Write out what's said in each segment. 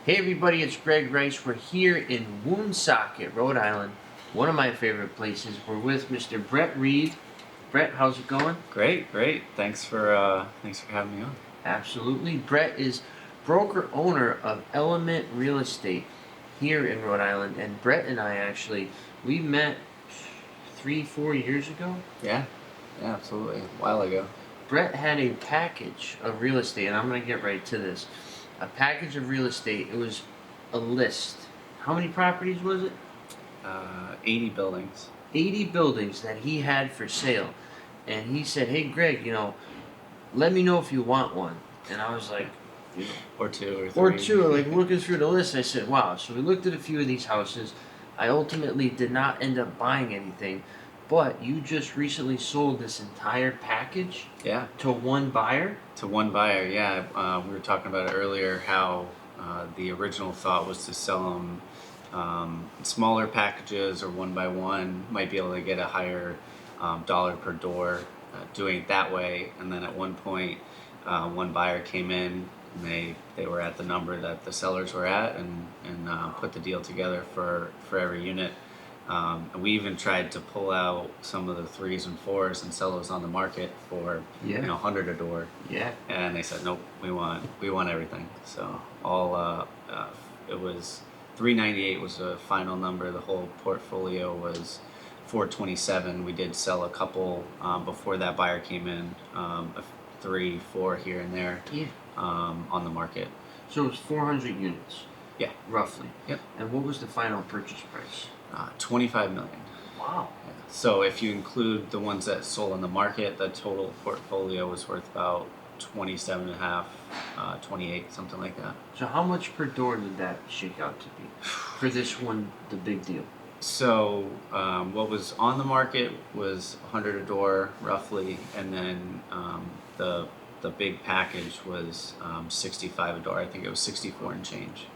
Hey everybody, it's Greg Rice. We're here in Woonsocket, Rhode Island, one of my favorite places. We're with Mr. Brett Reed. Brett, how's it going? Great, great. Thanks for having me on. Absolutely. Brett is broker owner of Element Real Estate here in Rhode Island, and Brett and I we met 3-4 years ago. Yeah, yeah, absolutely. A while ago. Brett had a package of real estate, and I'm going to get right to this. A package of real estate. It was a list. How many properties was it? 80 buildings. 80 buildings that he had for sale. And he said, "Hey, Greg, let me know if you want one." And I was like, Or two, or or three. two, like looking through the list. I said, wow. So we looked at a few of these houses. I ultimately did not end up buying anything. But you just recently sold this entire package Yeah, to one buyer? to one buyer. Yeah, we were talking about it earlier. How the original thought was to sell them smaller packages or one by one. Might be able to get a higher dollar per door doing it that way. And then at one point, one buyer came in. And they were at the number that the sellers were at, and put the deal together for every unit. And we even tried to pull out some of the 3s and 4s and sell those on the market for Yeah. 100 a door. Yeah. And they said, nope, we want everything. So it was 398 was the final number. The whole portfolio was 427. We did sell a couple before that buyer came in, 3, 4 here and there Yeah. on the market. So it was 400 units. Yeah. Roughly. Yep. And what was the final purchase price? 25 million. Wow. Yeah. So if you include the ones that sold on the market, the total portfolio was worth about 27 and a half, 28, something like that. So how much per door did that shake out to be for this one, the big deal? So what was on the market was 100 a door roughly, and then the big package was 65 a door. I think it was 64 and change.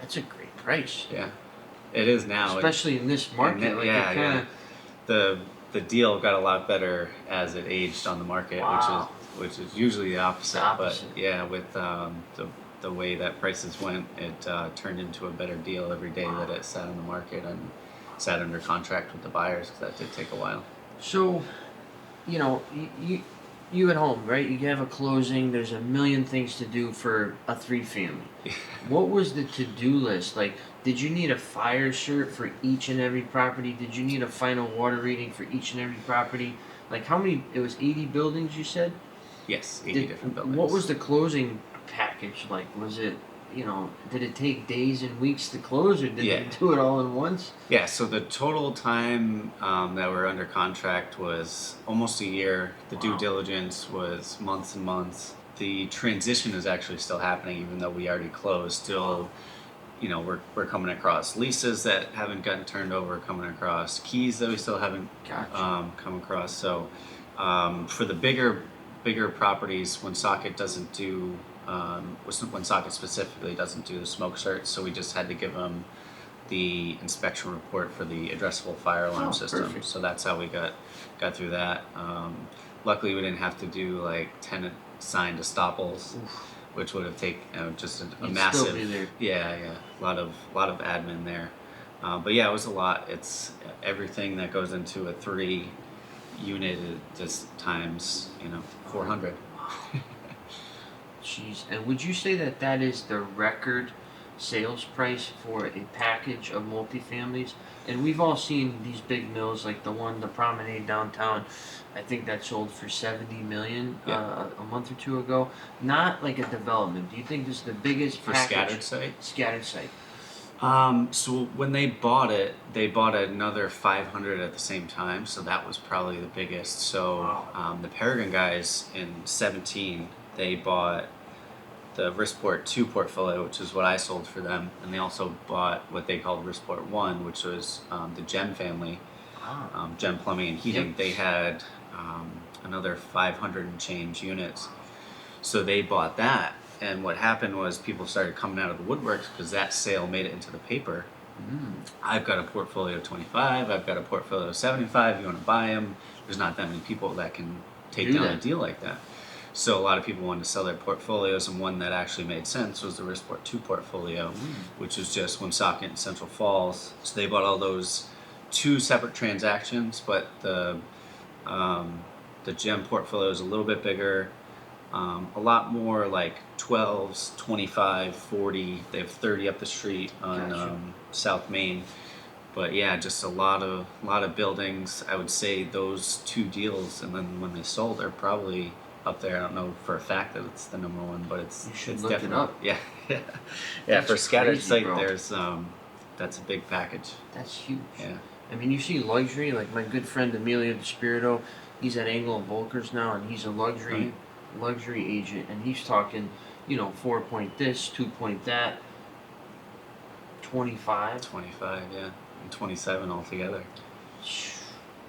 That's a great price, Yeah, it is now. especially in this market. And Like yeah, it kind yeah. The deal got a lot better as it aged on the market, Wow. which is usually the opposite. The opposite. But yeah, with the way that prices went, it turned into a better deal every day that it sat on the market and sat under contract with the buyers, because that did take a while. So, you at home, right? You have a closing. There's a million things to do for a 3-family. What was the to-do list? Like, did you need a fire cert for each and every property? Did you need a final water reading for each and every property? Like, how many? It was 80 buildings, you said? Yes, 80 different buildings. What was the closing package like? Was it, did it take days and weeks to close, or did Yeah. they do it all in once? Yeah, so the total time that we're under contract was almost a year. The due Wow. diligence was months and months. The transition is actually still happening, even though we already closed. Still, we're coming across leases that haven't gotten turned over, coming across keys that we still haven't Gotcha. come across. So for the bigger properties, Woonsocket doesn't do. Woonsocket specifically doesn't do the smoke certs, so we just had to give them the inspection report for the addressable fire alarm Oh, system. perfect. So that's how we got through that. Luckily, we didn't have to do like tenant signed estoppels, Oof. which would have taken just a You'd massive. still be there. Yeah, a lot of admin there. But yeah, it was a lot. It's everything that goes into a 3 unit just times 400. Jeez. And would you say that that is the record sales price for a package of multifamilies? And we've all seen these big mills, like the Promenade downtown. I think that sold for 70 million Yeah. a month or two ago. Not like a development. Do you think this is the biggest For package? scattered site. Scattered site. So when they bought it, they bought another 500 at the same time. So that was probably the biggest. So Wow. the Paragon guys in 17, they bought the Risport 2 portfolio, which is what I sold for them, and they also bought what they called Risport 1, which was the Gem family, Ah. Gem Plumbing and Heating. Yep. They had another 500 and change units, so they bought that. And what happened was people started coming out of the woodworks because that sale made it into the paper. Mm. I've got a portfolio of 25. I've got a portfolio of 75. You want to buy them? There's not that many people that can take Do down that. a deal like that. So a lot of people wanted to sell their portfolios, and one that actually made sense was the Risport 2 portfolio, which was just Woonsocket and Central Falls. So they bought all those 2 separate transactions, but the gem portfolio is a little bit bigger, a lot more like 12s, 25, 40. They have 30 up the street on Gotcha. South Main. But yeah, just a lot of buildings. I would say those 2 deals, and then when they sold, they're probably up there. I don't know for a fact that it's the number one, but it's You should it's look it definitely up. yeah yeah That's for scattered crazy, site. bro. There's that's a big package. That's huge. Yeah. I mean, you see luxury, like my good friend Emilio Despirito, he's at Angle and Volkers now, and he's a luxury agent, and he's talking, 4 point this, 2 point that, 25. 25, yeah, and 27 altogether.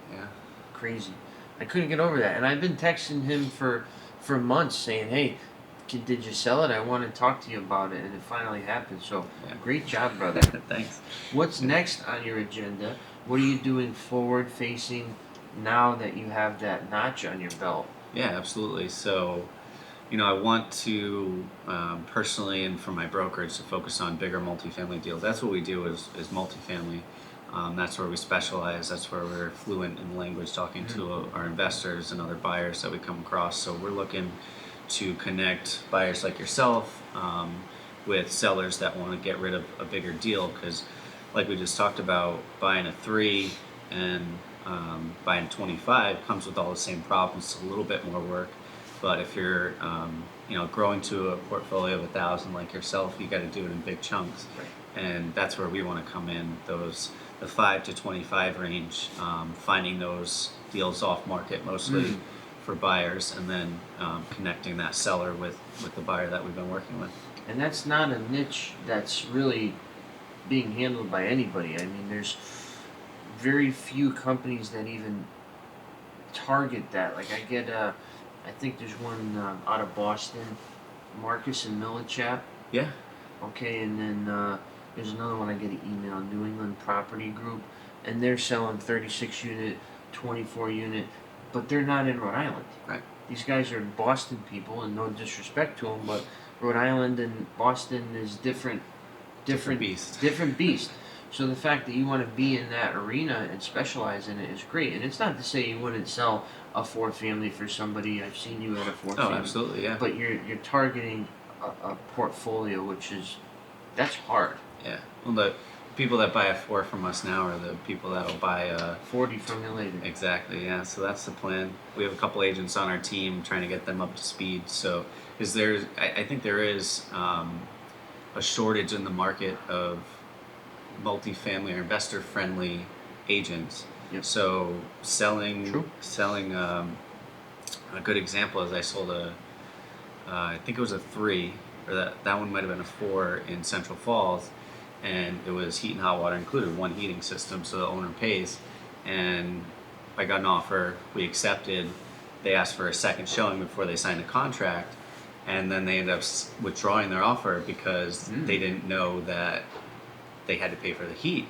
Yeah. Crazy. I couldn't get over that, and I've been texting him for months saying, "Hey, did you sell it? I want to talk to you about it," and it finally happened. So, Yeah. great job, brother. Thanks. What's next on your agenda? What are you doing forward facing now that you have that notch on your belt? Yeah, absolutely. So, I want to personally and for my brokerage to focus on bigger multifamily deals. That's what we do is multifamily. That's where we specialize. That's where we're fluent in language, talking to our investors and other buyers that we come across. So we're looking to connect buyers like yourself with sellers that want to get rid of a bigger deal, because like we just talked about, buying a 3 and buying 25 comes with all the same problems. It's a little bit more work, but if you're growing to a portfolio of 1,000 like yourself, you got to do it in big chunks. Right. And that's where we want to come in, the 5 to 25 range, finding those deals off market mostly for buyers, and then connecting that seller with the buyer that we've been working with. And that's not a niche that's really being handled by anybody. I mean, there's very few companies that even target that. Like I think there's one out of Boston, Marcus and Millichap. Yeah. Okay, and then there's another one I get an email, New England Property Group, and they're selling 36 unit, 24 unit, but they're not in Rhode Island. Right. These guys are Boston people, and no disrespect to them, but Rhode Island and Boston is different beast. Different beast. So the fact that you want to be in that arena and specialize in it is great. And it's not to say you wouldn't sell a 4-family for somebody. I've seen you at a 4-family. Oh, absolutely, yeah. But you're targeting a portfolio, that's hard. Yeah. Well, the people that buy a 4 from us now are the people that'll buy a 40 from you later. Exactly, yeah. So that's the plan. We have a couple agents on our team trying to get them up to speed. So, because I think there is a shortage in the market of multifamily or investor-friendly agents. Yep. So selling, True. a good example is I sold I think it was a 3, or that one might have been a 4 in Central Falls, and it was heat and hot water included, one heating system, so the owner pays. And I got an offer, we accepted. They asked for a second showing before they signed a contract, and then they ended up withdrawing their offer because they didn't know that they had to pay for the heat.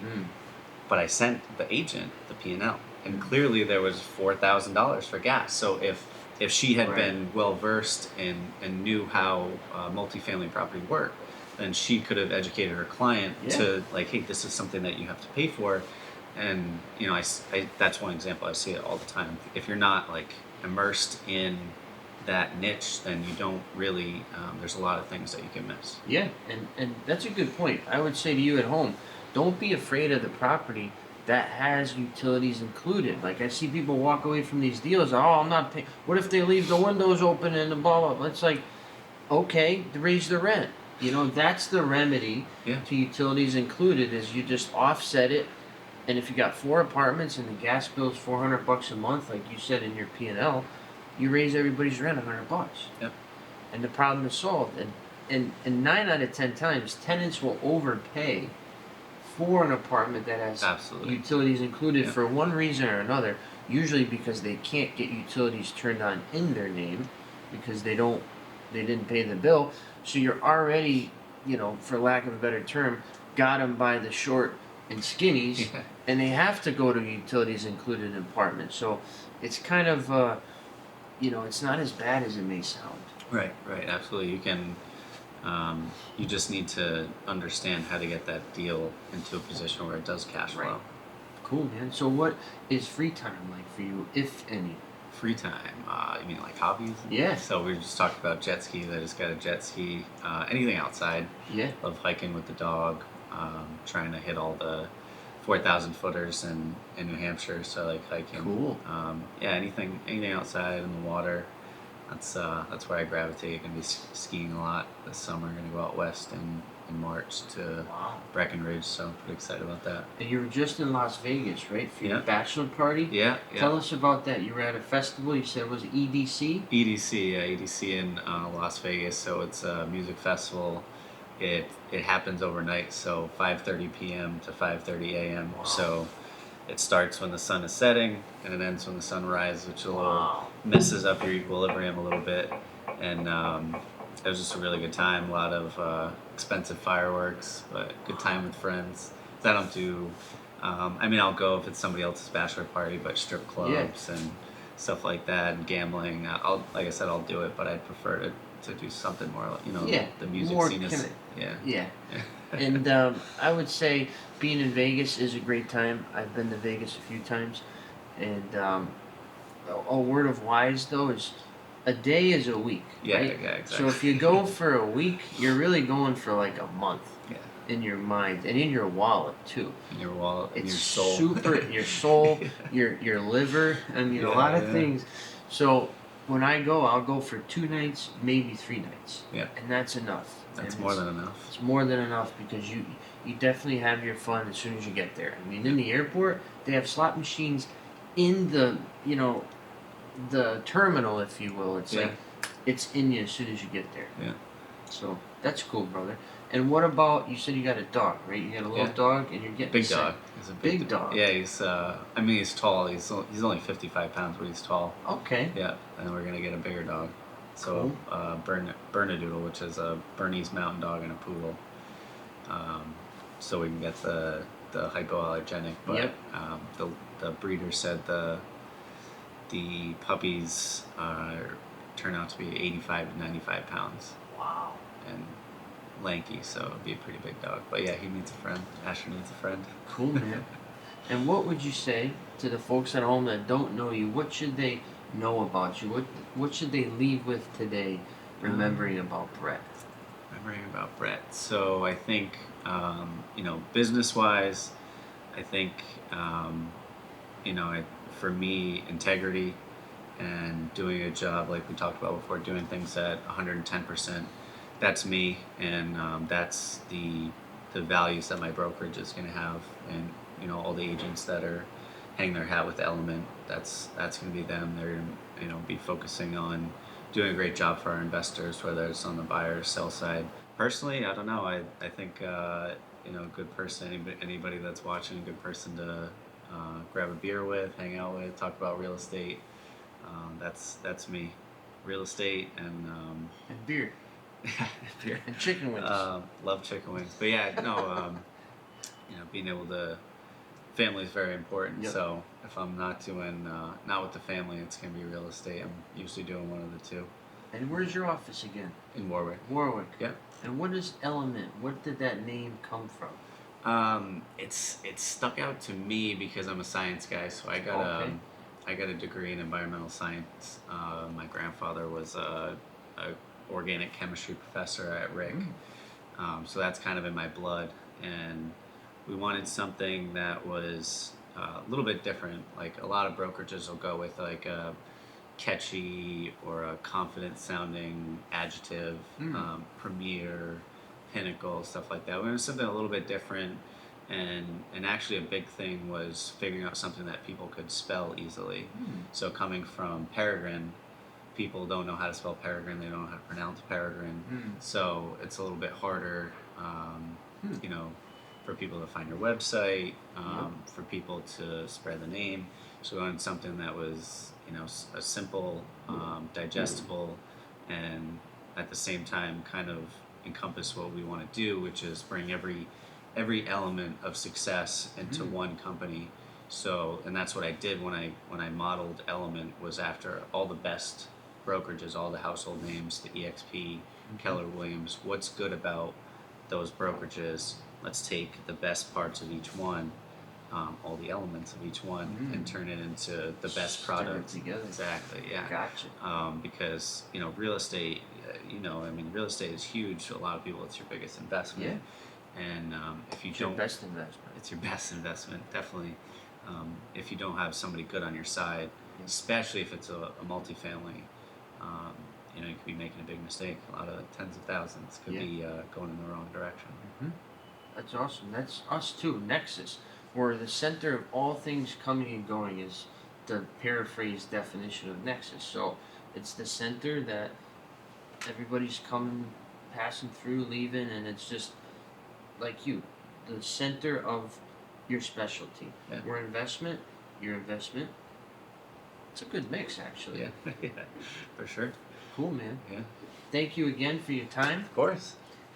But I sent the agent the P&L, and clearly there was $4,000 for gas. So if she had been well versed and knew how multifamily property worked, then she could have educated her client to like, hey, this is something that you have to pay for. And I that's one example. I see it all the time. If you're not like immersed in that niche, then you don't really. There's a lot of things that you can miss. Yeah, and that's a good point. I would say to you at home, don't be afraid of the property that has utilities included. Like I see people walk away from these deals. Oh, I'm not paying. What if they leave the windows open and the blah blah? It's like, okay, raise the rent. That's the remedy to utilities included. Is you just offset it, and if you got 4 apartments and the gas bill's $400 a month, like you said in your P&L, you raise everybody's rent $100. Yep. And the problem is solved. And 9 out of 10 times, tenants will overpay for an apartment that has utilities included for one reason or another. Usually because they can't get utilities turned on in their name because they didn't pay the bill. So you're already, for lack of a better term, got them by the short and skinnies, and they have to go to utilities included apartments. So it's kind of it's not as bad as it may sound. Right, right, absolutely. You can, you just need to understand how to get that deal into a position where it does cash flow. Right. Cool, man. So what is free time like for you, if any? Free time, you mean like hobbies? Yeah. So we were just talking about jet skis. I just got a jet ski. Anything outside. Yeah. Love hiking with the dog. Trying to hit all the 4,000 footers in New Hampshire. So I like hiking. Cool. Yeah, anything outside in the water. That's where I gravitate. Gonna be skiing a lot this summer. Gonna go out west in March to Wow. Breckenridge. So I'm pretty excited about that. And you were just in Las Vegas, right, for your Yeah. bachelor party? Yeah, yeah. Tell us about that. You were at a festival. You said it was EDC? EDC, yeah, EDC in Las Vegas. So it's a music festival. It happens overnight, so 5:30 p.m. to 5:30 a.m. Wow. So it starts when the sun is setting and it ends when the sun rises, which Wow. messes up your equilibrium a little bit. And it was just a really good time. A lot of expensive fireworks, but good time with friends. I don't do. I'll go if it's somebody else's bachelor party, but strip clubs and stuff like that and gambling. Like I said, I'll do it, but I'd prefer to do something more, Yeah, the music more scene is, kinda- yeah. Yeah. And I would say being in Vegas is a great time. I've been to Vegas a few times. And a word of wise, though, is a day is a week. Yeah, right? yeah, exactly. So if you go for a week, you're really going for like a month. Yeah. In your mind and in your wallet too. In your wallet, in It's your soul. your soul, Yeah. your liver. I mean, a lot of things. So when I go, I'll go for 2 nights, maybe 3 nights. Yeah. And that's enough. That's And more than enough. It's more than enough because you definitely have your fun as soon as you get there. I mean, in the airport, they have slot machines in the the terminal, if you will. It's Yeah. like it's in you as soon as you get there. Yeah. So that's cool, brother. And what about, you said you got a dog, right? You got a little Yeah. dog, and you're getting Big sick. dog. He's a Big dog. Yeah, he's tall. He's only 55 pounds, but he's tall. Okay. Yeah, and we're gonna get a bigger dog. So Bernedoodle, which is a Bernese Mountain Dog and a poodle. So we can get the hypoallergenic, but Yep. the breeder said the puppies turn out to be 85 to 95 pounds Wow. and lanky, so it'd be a pretty big dog. But yeah, he needs a friend. Asher needs a friend. Cool, man. And what would you say to the folks at home that don't know you? What should they know about you? What should they leave with today, remembering about Brett? Remembering about Brett. So I think, business-wise, I think, for me, integrity and doing a job like we talked about before, doing things at 110%. That's me, and that's the values that my brokerage is going to have, and all the agents that are hanging their hat with Element. That's going to be them. They're going to be focusing on doing a great job for our investors, whether it's on the buyer or sell side. Personally, I don't know. I think a good person, anybody that's watching, a good person to grab a beer with, hang out with, talk about real estate. That's me, real estate and beer. Beer and chicken wings. Love chicken wings, but yeah, no, being able to. Family is very important. Yep. So if I'm not with the family, it's gonna be real estate. I'm usually doing one of the two. And where's your office again? In Warwick. Warwick. Yeah. And what is Element? Where did that name come from? It's stuck out to me because I'm a science guy. So I got a degree in environmental science. My grandfather was a organic chemistry professor at Rick. So that's kind of in my blood, and we wanted something that was a little bit different. Like a lot of brokerages will go with like a catchy or a confident sounding adjective, premier, pinnacle, stuff like that. We wanted something a little bit different, and actually a big thing was figuring out something that people could spell easily. So coming from Peregrine, people don't know how to spell Peregrine, they don't know how to pronounce Peregrine. So it's a little bit harder, for people to find your website, for people to spread the name. So we wanted something that was, a simple, digestible, and at the same time kind of encompass what we want to do, which is bring every element of success into one company. So, and that's what I did when I modeled Element, was after all the best brokerages, all the household names, the EXP, Keller Williams. What's good about those brokerages? Let's take the best parts of each one, all the elements of each one, and turn it into the best Turn it product together. Exactly. Yeah. Gotcha. Because real estate, real estate is huge. To a lot of people, it's your biggest investment. And if you It's don't, your best investment. it's your best investment, definitely. If you don't have somebody good on your side, especially if it's a multifamily, you could be making a big mistake. A lot of tens of thousands could be going in the wrong direction. That's awesome. That's us too, Nexus. Where the center of all things coming and going is the paraphrase definition of Nexus. So it's the center that everybody's coming, passing through, leaving, and it's just like you, the center of your specialty. Yeah. We're investment, your investment. It's a good mix, actually. Yeah, yeah, for sure. Cool, man. Yeah. Thank you again for your time. Of course.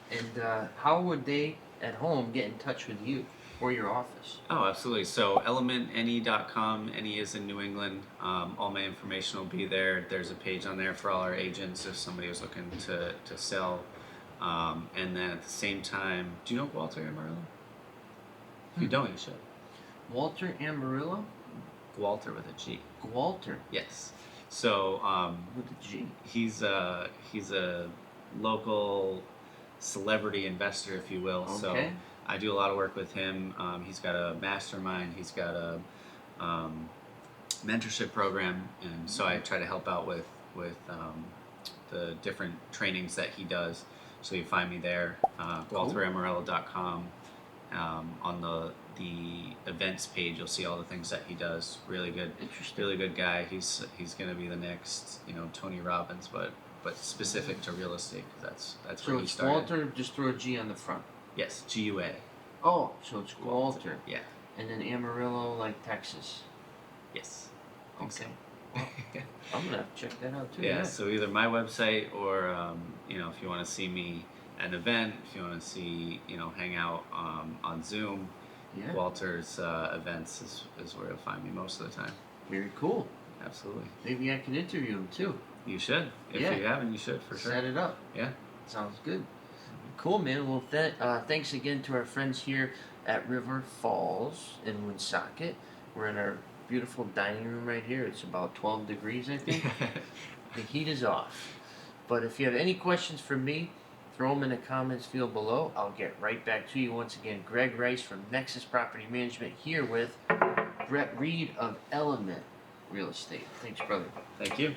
And how would they at home get in touch with you or your office? Oh, absolutely. So elementne.com, NE is in New England. All my information will be there. There's a page on there for all our agents if somebody was looking to sell. And then at the same time, do you know Walter Amarillo? If you don't, you should. Walter Amarillo? Walter with a G. Walter Yes. So with a G. he's a local celebrity investor, if you will. Okay. So I do a lot of work with him. He's got a mastermind. He's got a mentorship program, and so I try to help out with the different trainings that he does. So you find me there, WalterAmarillo.com. On the events page, you'll see all the things that he does. Really good, really good guy. He's going to be the next, Tony Robbins, but specific to real estate, because that's So where he it's started. Walter, just throw a G on the front. Yes, GUA. Oh, so it's Walter. Yeah. And then Amarillo, like Texas. Yes. I think Okay. so. I'm gonna have to check that out too. Yeah. So either my website or if you want to see me at an event, if you want to see hang out on Zoom, Yeah. Walter's events is where you'll find me most of the time. Very cool. Absolutely. Maybe I can interview him too. You should. If Yeah. you haven't, you should for sure. Set it up. Yeah. Sounds good. Cool, man. Well, thanks again to our friends here at River Falls in Woonsocket. We're in our beautiful dining room right here. It's about 12 degrees, I think. The heat is off. But if you have any questions for me, throw them in the comments field below. I'll get right back to you. Once again, Greg Rice from Nexus Property Management here with Brett Reed of Element Real Estate. Thanks, brother. Thank you.